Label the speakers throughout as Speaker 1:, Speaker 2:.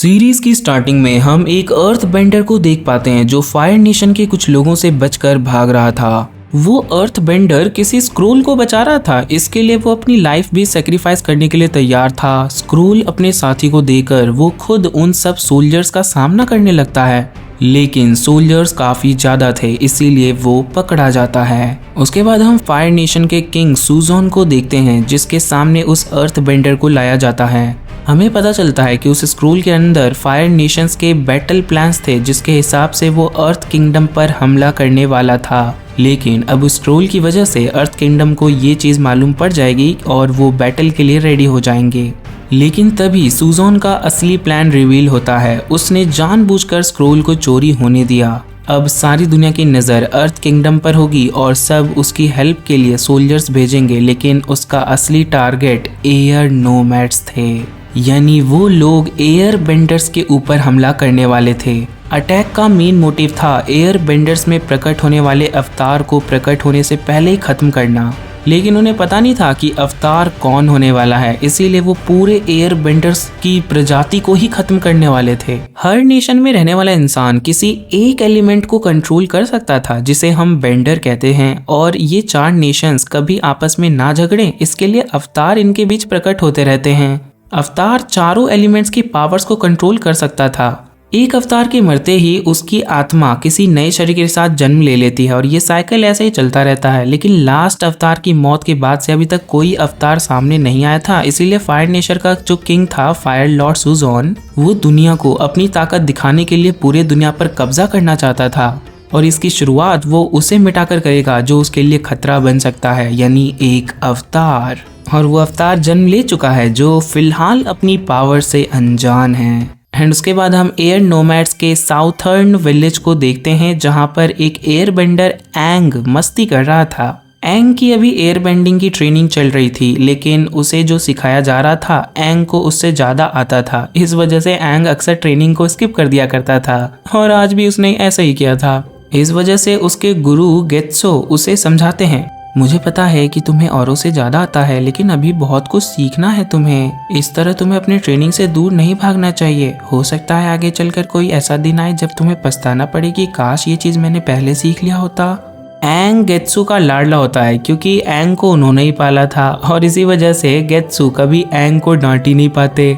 Speaker 1: Series की starting में हम एक अर्थ बेंडर को देख पाते हैं जो फायर नेशन के कुछ लोगों से बचकर भाग रहा था। वो अर्थ बेंडर किसी स्क्रोल को बचा रहा था, इसके लिए वो अपनी लाइफ भी सेक्रीफाइस करने के लिए तैयार था। स्क्रोल अपने साथी को देकर वो खुद उन सब सोल्जर्स का सामना करने लगता है, लेकिन सोल्जर्स काफी ज्यादा थे, इसीलिए वो पकड़ा जाता है। उसके बाद हम फायर नेशन के किंग सुजोन को देखते हैं जिसके सामने उस अर्थ बेंडर को लाया जाता है। हमें पता चलता है कि उस स्क्रोल के अंदर फायर नेशंस के बैटल प्लान्स थे जिसके हिसाब से वो अर्थ किंगडम पर हमला करने वाला था, लेकिन अब उस स्क्रोल की वजह से अर्थ किंगडम को ये चीज़ मालूम पड़ जाएगी और वो बैटल के लिए रेडी हो जाएंगे। लेकिन तभी सुजोन का असली प्लान रिवील होता है। उसने जानबूझकर स्क्रोल को चोरी होने दिया। अब सारी दुनिया की नज़र अर्थ किंगडम पर होगी और सब उसकी हेल्प के लिए सोल्जर्स भेजेंगे, लेकिन उसका असली टारगेट एयर नोमैड्स थे, यानी वो लोग एयर बेंडर्स के ऊपर हमला करने वाले थे। अटैक का मेन मोटिव था एयर बेंडर्स में प्रकट होने वाले अवतार को प्रकट होने से पहले ही खत्म करना, लेकिन उन्हें पता नहीं था कि अवतार कौन होने वाला है, इसीलिए वो पूरे एयर बेंडर्स की प्रजाति को ही खत्म करने वाले थे। हर नेशन में रहने वाला इंसान किसी एक एलिमेंट को कंट्रोल कर सकता था जिसे हम बेंडर कहते हैं, और ये 4 नेशंस कभी आपस में ना झगड़े, इसके लिए अवतार इनके बीच प्रकट होते रहते हैं। अवतार चारों एलिमेंट्स की पावर्स को कंट्रोल कर सकता था। एक अवतार के मरते ही उसकी आत्मा किसी नए शरीर के साथ जन्म ले लेती है और ये साइकिल ऐसे ही चलता रहता है। लेकिन लास्ट अवतार की मौत के बाद से अभी तक कोई अवतार सामने नहीं आया था, इसीलिए फायर नेशन का जो किंग था फायर लॉर्ड सुजोन, वो दुनिया को अपनी ताकत दिखाने के लिए पूरे दुनिया पर कब्जा करना चाहता था, और इसकी शुरुआत वो उसे मिटाकर करेगा जो उसके लिए खतरा बन सकता है, यानी एक अवतार। और वो अवतार जन्म ले चुका है जो फिलहाल अपनी पावर से अनजान है। एंड उसके बाद हम एयर नोमैड्स के साउथर्न विलेज को देखते हैं जहां पर एक एयर बेंडर एंग मस्ती कर रहा था। एंग की अभी एयर बेंडिंग की ट्रेनिंग चल रही थी, लेकिन उसे जो सिखाया जा रहा था एंग को उससे ज़्यादा आता था। इस वजह से एंग अक्सर ट्रेनिंग को स्किप कर दिया करता था, और आज भी उसने ऐसा ही किया था। इस वजह से उसके गुरु गेत्सो उसे समझाते हैं, मुझे पता है कि तुम्हें औरों से ज़्यादा आता है, लेकिन अभी बहुत कुछ सीखना है तुम्हें। इस तरह तुम्हें अपनी ट्रेनिंग से दूर नहीं भागना चाहिए। हो सकता है आगे चलकर कोई ऐसा दिन आए जब तुम्हें पछताना पड़े कि काश ये चीज़ मैंने पहले सीख लिया होता। एंग गेत्सू का लाडला होता है क्योंकि एंग को उन्होंने ही पाला था, और इसी वजह से गेत्सू कभी एंग को डांट ही नहीं पाते।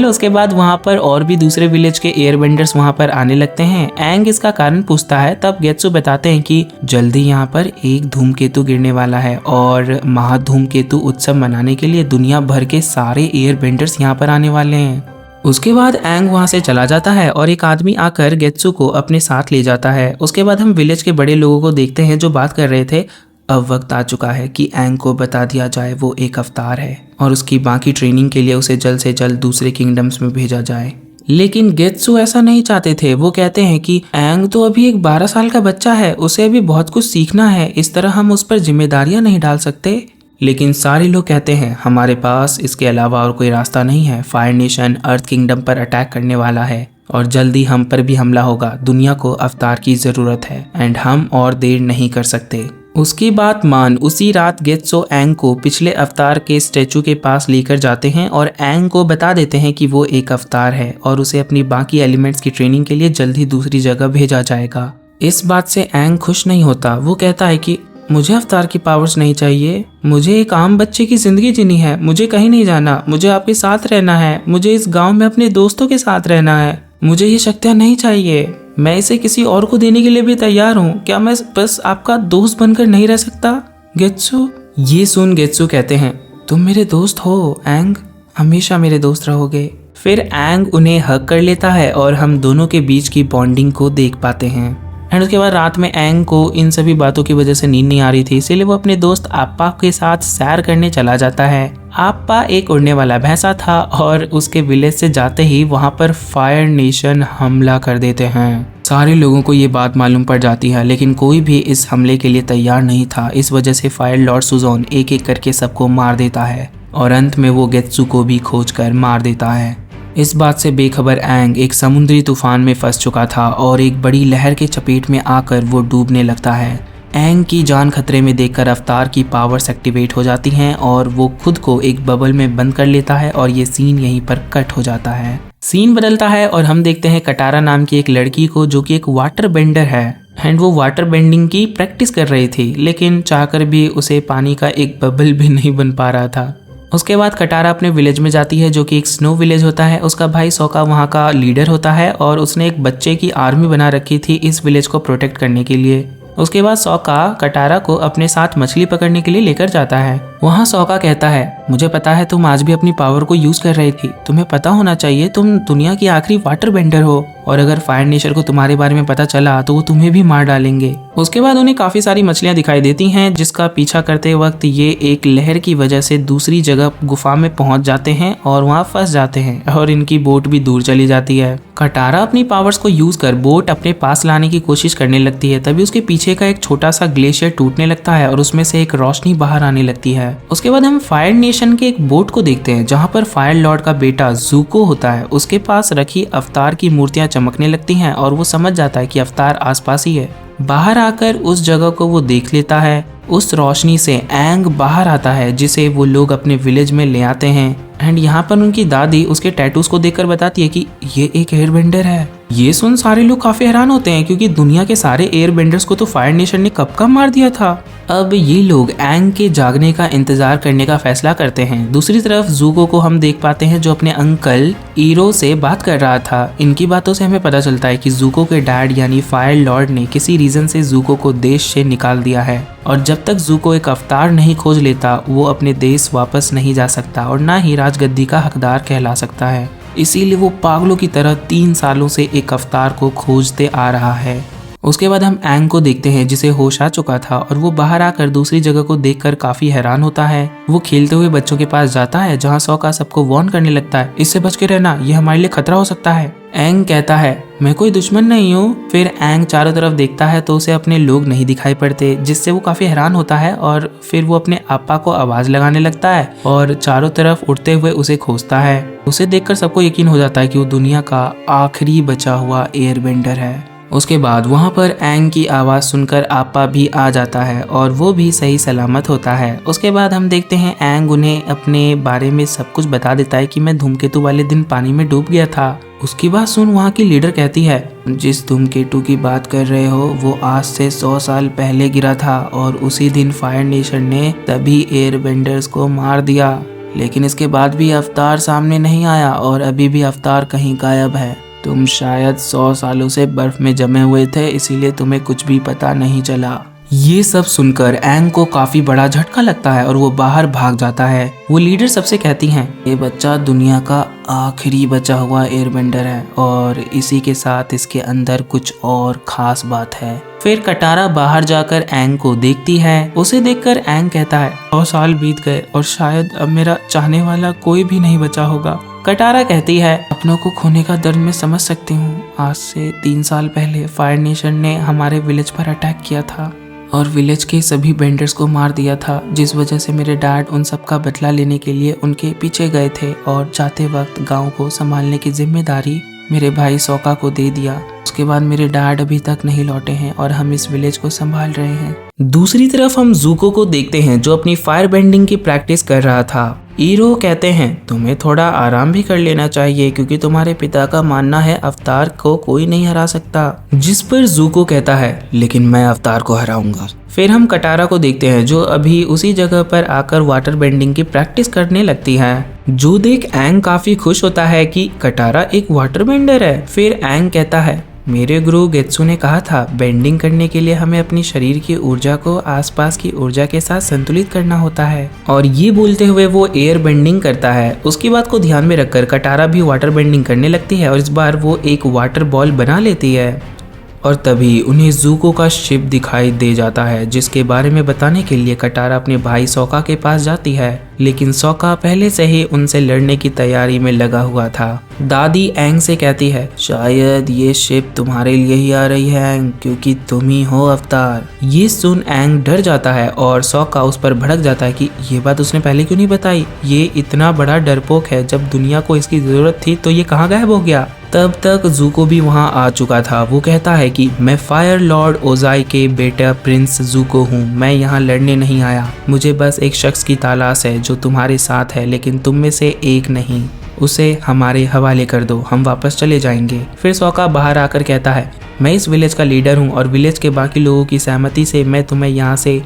Speaker 1: उसके बाद वहाँ पर और भी दूसरे विलेज के एयर बेंडर्स वहाँ पर आने लगते हैं। एंग इसका कारण पूछता है, तब गेत्सू बताते हैं कि जल्दी यहाँ पर एक धूमकेतु गिरने वाला है और महाधूमकेतु उत्सव मनाने के लिए दुनिया भर के सारे एयर बेंडर्स यहाँ पर आने वाले हैं। उसके बाद एंग वहाँ से चला जाता है और एक आदमी आकर गेत्सू को अपने साथ ले जाता है। उसके बाद हम विलेज के बड़े लोगों को देखते हैं जो बात कर रहे थे। अब वक्त आ चुका है कि एंग को बता दिया जाए वो एक अवतार है और उसकी बाकी ट्रेनिंग के लिए उसे जल्द से जल्द दूसरे किंगडम्स में भेजा जाए। लेकिन गेत्सू ऐसा नहीं चाहते थे। वो कहते हैं कि एंग तो अभी एक 12 साल का बच्चा है, उसे अभी बहुत कुछ सीखना है, इस तरह हम उस पर जिम्मेदारियां नहीं डाल सकते। लेकिन सारे लोग कहते हैं हमारे पास इसके अलावा और कोई रास्ता नहीं है। फायर नेशन अर्थ किंगडम पर अटैक करने वाला है और जल्दी हम पर भी हमला होगा। दुनिया को अवतार की जरूरत है एंड हम और देर नहीं कर सकते। उसकी बात मान उसी रात गेत्सो एंग को पिछले अवतार के स्टैचू के पास लेकर जाते हैं और एंग को बता देते हैं कि वो एक अवतार है और उसे अपनी बाकी एलिमेंट्स की ट्रेनिंग के लिए जल्द ही दूसरी जगह भेजा जाएगा। इस बात से एंग खुश नहीं होता। वो कहता है कि मुझे अवतार की पावर्स नहीं चाहिए, मुझे एक आम बच्चे की जिंदगी जीनी है, मुझे कहीं नहीं जाना, मुझे आपके साथ रहना है, मुझे इस गांव में अपने दोस्तों के साथ रहना है, मुझे ये शक्तियाँ नहीं चाहिए, मैं इसे किसी और को देने के लिए भी तैयार हूँ। क्या मैं बस आपका दोस्त बनकर नहीं रह सकता? गेत्सू ये सुन गेत्सू कहते हैं, तुम मेरे दोस्त हो एंग, हमेशा मेरे दोस्त रहोगे। फिर एंग उन्हें हग कर लेता है और हम दोनों के बीच की बॉन्डिंग को देख पाते हैं। एंड उसके बाद रात में एंग को इन सभी बातों की वजह से नींद नहीं आ रही थी, इसीलिए वो अपने दोस्त आप्पा के साथ सैर करने चला जाता है। आप्पा एक उड़ने वाला भैंसा था और उसके विलेज से जाते ही वहां पर फायर नेशन हमला कर देते हैं। सारे लोगों को ये बात मालूम पड़ जाती है, लेकिन कोई भी इस हमले के लिए तैयार नहीं था। इस वजह से फायर लॉर्ड सुजोन एक एक करके सबको मार देता है और अंत में वो गेत्सू को भी खोज कर मार देता है। इस बात से बेखबर एंग एक समुद्री तूफान में फंस चुका था और एक बड़ी लहर के चपेट में आकर वो डूबने लगता है। एंग की जान खतरे में देखकर अवतार की पावर्स एक्टिवेट हो जाती हैं और वो खुद को एक बबल में बंद कर लेता है और ये सीन यहीं पर कट हो जाता है। सीन बदलता है और हम देखते हैं कटारा नाम की एक लड़की को जो कि एक वाटर बेंडर है एंड वो वाटर बेंडिंग की प्रैक्टिस कर रही थी, लेकिन चाहकर भी उसे पानी का एक बबल भी नहीं बन पा रहा था। उसके बाद कटारा अपने विलेज में जाती है जो कि एक स्नो विलेज होता है। उसका भाई सोका वहाँ का लीडर होता है और उसने एक बच्चे की आर्मी बना रखी थी इस विलेज को प्रोटेक्ट करने के लिए। उसके बाद सोका कटारा को अपने साथ मछली पकड़ने के लिए लेकर जाता है। वहाँ सोका कहता है, मुझे पता है तुम आज भी अपनी पावर को यूज कर रही थी, तुम्हें पता होना चाहिए तुम दुनिया की आखिरी वाटर बेंडर हो और अगर फायर नेचर को तुम्हारे बारे में पता चला तो वो तुम्हें भी मार डालेंगे। उसके बाद उन्हें काफी सारी मछलियां दिखाई देती हैं जिसका पीछा करते वक्त ये एक लहर की वजह से दूसरी जगह गुफा में पहुंच जाते हैं और वहां फंस जाते हैं और इनकी बोट भी दूर चली जाती है। कटारा अपनी पावर्स को यूज कर बोट अपने पास लाने की कोशिश करने लगती है, तभी उसके पीछे का एक छोटा सा ग्लेशियर टूटने लगता है और उसमें से एक रोशनी बाहर आने लगती है। उसके बाद हम फायर नेशन के एक बोट को देखते हैं जहाँ पर फायर लॉर्ड का बेटा ज़ूको होता है। उसके पास रखी अवतार की मूर्तियां चमकने लगती हैं और वो समझ जाता है कि अवतार आसपास ही है। बाहर आकर उस जगह को वो देख लेता है। उस रोशनी से एंग बाहर आता है जिसे वो लोग अपने विलेज में ले आते हैं एंड यहाँ पर उनकी दादी उसके टैटूज को देखकर बताती है कि ये एक एयरबेंडर है। ये सुन सारे लोग काफी हैरान होते हैं क्योंकि दुनिया के सारे एयरबेंडर्स को तो फायर नेशन ने कब का मार दिया था। अब ये लोग एंग के जागने का इंतजार करने का फैसला करते हैं। दूसरी तरफ ज़ूको को हम देख पाते हैं जो अपने अंकल ईरो से बात कर रहा था। इनकी बातों से हमें पता चलता है कि ज़ूको के डैड यानी फायर लॉर्ड ने किसी रीजन से ज़ूको को देश से निकाल दिया है और जब तक ज़ूको एक अवतार नहीं खोज लेता वो अपने देश वापस नहीं जा सकता और ना ही राजगद्दी का हकदार कहला सकता है। इसीलिए वो पागलों की तरह 3 सालों से एक अवतार को खोजते आ रहा है। उसके बाद हम एंग को देखते हैं जिसे होश आ चुका था और वो बाहर आकर दूसरी जगह को देखकर काफी हैरान होता है। वो खेलते हुए बच्चों के पास जाता है जहाँ सोका सबको वार्न करने लगता है, इससे बच के रहना, ये हमारे लिए खतरा हो सकता है। एंग कहता है, मैं कोई दुश्मन नहीं हूँ। फिर एंग चारों तरफ देखता है तो उसे अपने लोग नहीं दिखाई पड़ते जिससे वो काफी हैरान होता है और फिर वो अपने आपा को आवाज लगाने लगता है और चारों तरफ उड़ते हुए उसे खोजता है। उसे देखकर सबको यकीन हो जाता है कि वो दुनिया का आखिरी बचा हुआ एयरबेंडर है। उसके बाद वहाँ पर एंग की आवाज़ सुनकर आपा भी आ जाता है और वो भी सही सलामत होता है। उसके बाद हम देखते हैं एंग उन्हें अपने बारे में सब कुछ बता देता है कि मैं धूमकेतु वाले दिन पानी में डूब गया था। उसकी बात सुन वहाँ की लीडर कहती है, जिस धूमकेतु की बात कर रहे हो वो आज से 100 साल पहले गिरा था और उसी दिन फायर नेशन ने तभी एयरबेंडर्स को मार दिया, लेकिन इसके बाद भी अवतार सामने नहीं आया और अभी भी अवतार कहीं गायब है। तुम शायद 100 सालों से बर्फ में जमे हुए थे इसीलिए तुम्हें कुछ भी पता नहीं चला। ये सब सुनकर एंग को काफी बड़ा झटका लगता है और वो बाहर भाग जाता है। वो लीडर सबसे कहती हैं, ये बच्चा दुनिया का आखिरी बचा हुआ एयरबेंडर है और इसी के साथ इसके अंदर कुछ और खास बात है। फिर कटारा बाहर जाकर एंग को देखती है। उसे देखकर एंग कहता है, 100 साल बीत गए और शायद अब मेरा चाहने वाला कोई भी नहीं बचा होगा। कटारा कहती है, अपनों को खोने का दर्द मैं समझ सकती हूँ। आज से 3 साल पहले फायर नेशन ने हमारे विलेज पर अटैक किया था और विलेज के सभी बेंडर्स को मार दिया था, जिस वजह से मेरे डैड उन सब का बदला लेने के लिए उनके पीछे गए थे और जाते वक्त गांव को संभालने की जिम्मेदारी मेरे भाई सोका को दे दिया। उसके बाद मेरे डैड अभी तक नहीं लौटे हैं और हम इस विलेज को संभाल रहे हैं। दूसरी तरफ हम ज़ूको को देखते हैं जो अपनी फायर बेंडिंग की प्रैक्टिस कर रहा था। ईरो कहते हैं, तुम्हें थोड़ा आराम भी कर लेना चाहिए क्योंकि तुम्हारे पिता का मानना है अवतार को कोई नहीं हरा सकता। जिस पर ज़ूको कहता है, लेकिन मैं अवतार को हराऊंगा। फिर हम कटारा को देखते हैं जो अभी उसी जगह पर आकर वाटर बेंडिंग की प्रैक्टिस करने लगती है। जो देख एंग काफी खुश होता है कि कटारा एक वाटर बेंडर है। फिर एंग कहता है, मेरे गुरु गेत्सु ने कहा था बेंडिंग करने के लिए हमें अपनी शरीर की ऊर्जा को आसपास की ऊर्जा के साथ संतुलित करना होता है। और ये बोलते हुए वो एयर बेंडिंग करता है। उसकी बात को ध्यान में रखकर कटारा भी वाटर बेंडिंग करने लगती है और इस बार वो एक वाटर बॉल बना लेती है। और तभी उन्हें ज़ूको का शिप दिखाई दे जाता है जिसके बारे में बताने के लिए कटारा अपने भाई सोका के पास जाती है, लेकिन सोका पहले से ही उनसे लड़ने की तैयारी में लगा हुआ था। दादी एंग से कहती है, शायद ये शिप तुम्हारे लिए ही आ रही है एंग, क्योंकि तुम ही हो अवतार। ये सुन एंग डर जाता है और सोका उस पर भड़क जाता है कि ये बात उसने पहले क्यों नहीं बताई। ये इतना बड़ा डरपोक है, जब दुनिया को इसकी जरूरत थी तो ये कहाँ गायब हो गया। तब तक ज़ूको भी वहाँ आ चुका था। वो कहता है कि मैं फायर लॉर्ड ओजाई के बेटा प्रिंस ज़ूको हूँ। मैं यहाँ लड़ने नहीं आया, मुझे बस एक शख्स की तलाश है जो तुम्हारे साथ है लेकिन तुम में से एक नहीं। उसे हमारे हवाले कर दो, हम वापस चले जाएंगे। फिर सौका बाहर आकर कहता है, मैं इस विलेज का लीडर हूँ और विलेज के बाकी लोगों की सहमति से मैं तुम्हें यहाँ से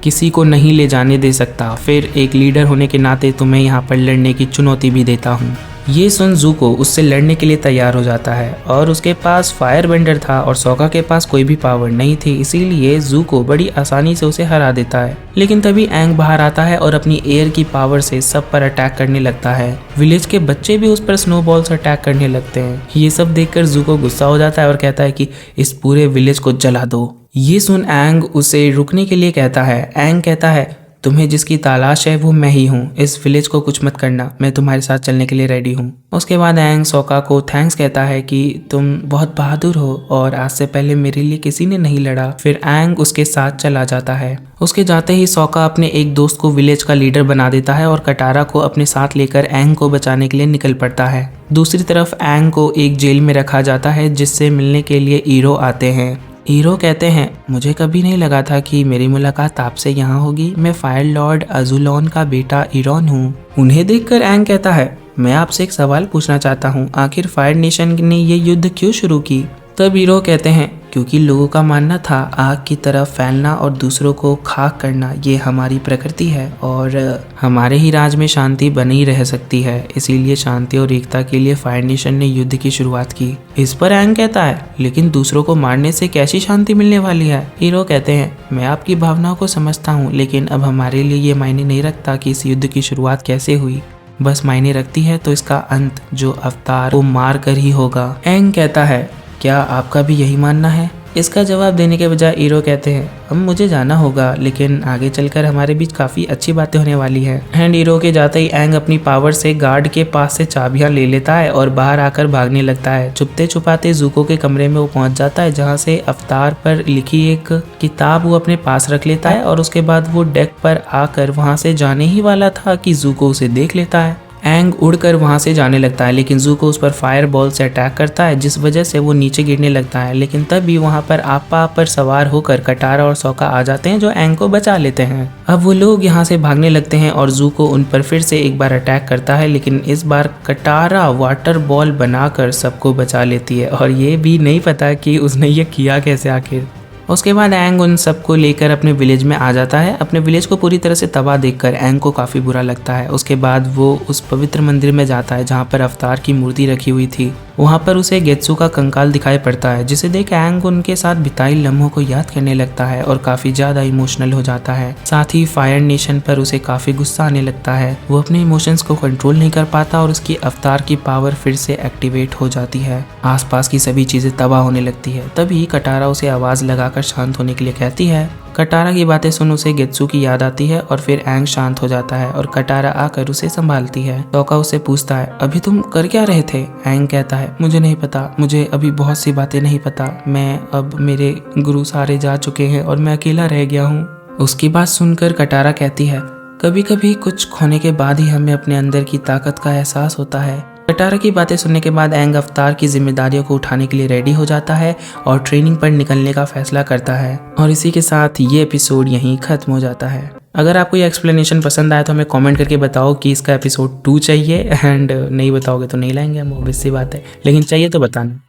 Speaker 1: किसी को नहीं ले जाने दे सकता। फिर एक लीडर होने के नाते तुम्हें यहाँ पर लड़ने की चुनौती भी देता हूँ। ये सुन ज़ूको उससे लड़ने के लिए तैयार हो जाता है और उसके पास फायर बेंडर था और सौका के पास कोई भी पावर नहीं थी, इसीलिए ज़ूको बड़ी आसानी से उसे हरा देता है। लेकिन तभी एंग बाहर आता है और अपनी एयर की पावर से सब पर अटैक करने लगता है। विलेज के बच्चे भी उस पर स्नोबॉल से अटैक करने लगते हैं। ये सब देखकर ज़ूको गुस्सा हो जाता है और कहता है कि इस पूरे विलेज को जला दो। ये सुन एंग उसे रुकने के लिए कहता है। एंग कहता है, तुम्हें जिसकी तलाश है वो मैं ही हूँ, इस विलेज को कुछ मत करना, मैं तुम्हारे साथ चलने के लिए रेडी हूँ। उसके बाद एंग सौका को थैंक्स कहता है कि तुम बहुत बहादुर हो और आज से पहले मेरे लिए किसी ने नहीं लड़ा। फिर एंग उसके साथ चला जाता है। उसके जाते ही सौका अपने एक दोस्त को विलेज का लीडर बना देता है और कटारा को अपने साथ लेकर एंग को बचाने के लिए निकल पड़ता है। दूसरी तरफ एंग को एक जेल में रखा जाता है जिससे मिलने के लिए ईरो आते हैं। हीरो कहते हैं, मुझे कभी नहीं लगा था कि मेरी मुलाकात आपसे यहाँ होगी, मैं फायर लॉर्ड अजुलोन का बेटा इरॉन हूँ। उन्हें देखकर एंग कहता है, मैं आपसे एक सवाल पूछना चाहता हूँ, आखिर फायर नेशन ने ये युद्ध क्यों शुरू की? तब हीरो कहते हैं, क्योंकि लोगों का मानना था आग की तरफ फैलना और दूसरों को खाक करना ये हमारी प्रकृति है और हमारे ही राज में शांति बनी रह सकती है, इसीलिए शांति और एकता के लिए फायर नेशन ने युद्ध की शुरुआत की। इस पर एंग कहता है, लेकिन दूसरों को मारने से कैसी शांति मिलने वाली है? हीरो कहते हैं, मैं आपकी भावनाओं को समझता हूँ, लेकिन अब हमारे लिए ये मायने नहीं रखता कि इस युद्ध की शुरुआत कैसे हुई, बस मायने रखती है तो इसका अंत जो अवतार को मार कर ही होगा। एंग कहता है, क्या आपका भी यही मानना है? इसका जवाब देने के बजाय हीरो कहते हैं, अब मुझे जाना होगा, लेकिन आगे चलकर हमारे बीच काफ़ी अच्छी बातें होने वाली हैं। एंड हीरो के जाते ही एंग अपनी पावर से गार्ड के पास से चाबियां ले लेता है और बाहर आकर भागने लगता है। छुपते छुपाते ज़ूको के कमरे में वो पहुंच जाता है, जहां से अवतार पर लिखी एक किताब वो अपने पास रख लेता है और उसके बाद वो डेक पर आकर वहां से जाने ही वाला था कि ज़ूको उसे देख लेता है। एंग उड़कर वहां से जाने लगता है, लेकिन ज़ूको उस पर फायर बॉल से अटैक करता है, जिस वजह से वो नीचे गिरने लगता है। लेकिन तब भी वहां पर आपा पर सवार होकर कटारा और सौका आ जाते हैं, जो एंग को बचा लेते हैं। अब वो लोग यहाँ से भागने लगते हैं और ज़ूको उन पर फिर से एक बार अटैक करता है, लेकिन इस बार कटारा वाटर बॉल बनाकर सबको बचा लेती है और ये भी नहीं पता कि उसने ये किया कैसे आखिर। उसके बाद एंग उन सबको लेकर अपने विलेज में आ जाता है। अपने विलेज को पूरी तरह से तबाह देखकर एंग को काफ़ी बुरा लगता है। उसके बाद वो उस पवित्र मंदिर में जाता है जहाँ पर अवतार की मूर्ति रखी हुई थी। वहाँ पर उसे गेत्सु का कंकाल दिखाई पड़ता है, जिसे देख एंग उनके साथ बिताई लम्हों को याद करने लगता है और काफ़ी ज़्यादा इमोशनल हो जाता है। साथ ही फायर नेशन पर उसे काफ़ी गुस्सा आने लगता है। वो अपने इमोशंस को कंट्रोल नहीं कर पाता और उसकी अवतार की पावर फिर से एक्टिवेट हो जाती है। आसपास की सभी चीज़ें तबाह होने लगती है। तभी कटारा उसे आवाज़ लगाकर शांत होने के लिए कहती है। कटारा की बातें सुन उसे गेत्सु की याद आती है और फिर एंग शांत हो जाता है और कटारा आकर उसे संभालती है। सौका उससे पूछता है, अभी तुम कर क्या रहे थे? एंग कहता है, मुझे नहीं पता, मुझे अभी बहुत सी बातें नहीं पता, मैं अब मेरे गुरु सारे जा चुके हैं और मैं अकेला रह गया हूँ। उसकी बात सुनकर कटारा कहती है, कभी कभी कुछ खोने के बाद ही हमें अपने अंदर की ताकत का एहसास होता है। कटारा की बातें सुनने के बाद एंग अवतार की जिम्मेदारियों को उठाने के लिए रेडी हो जाता है और ट्रेनिंग पर निकलने का फैसला करता है। और इसी के साथ ये एपिसोड यहीं खत्म हो जाता है। अगर आपको ये एक्सप्लेनेशन पसंद आया तो हमें कमेंट करके बताओ कि इसका एपिसोड 2 चाहिए, एंड नहीं बताओगे तो नहीं लाएंगे हम, ऑब्वियस सी बात है, लेकिन चाहिए तो बताना।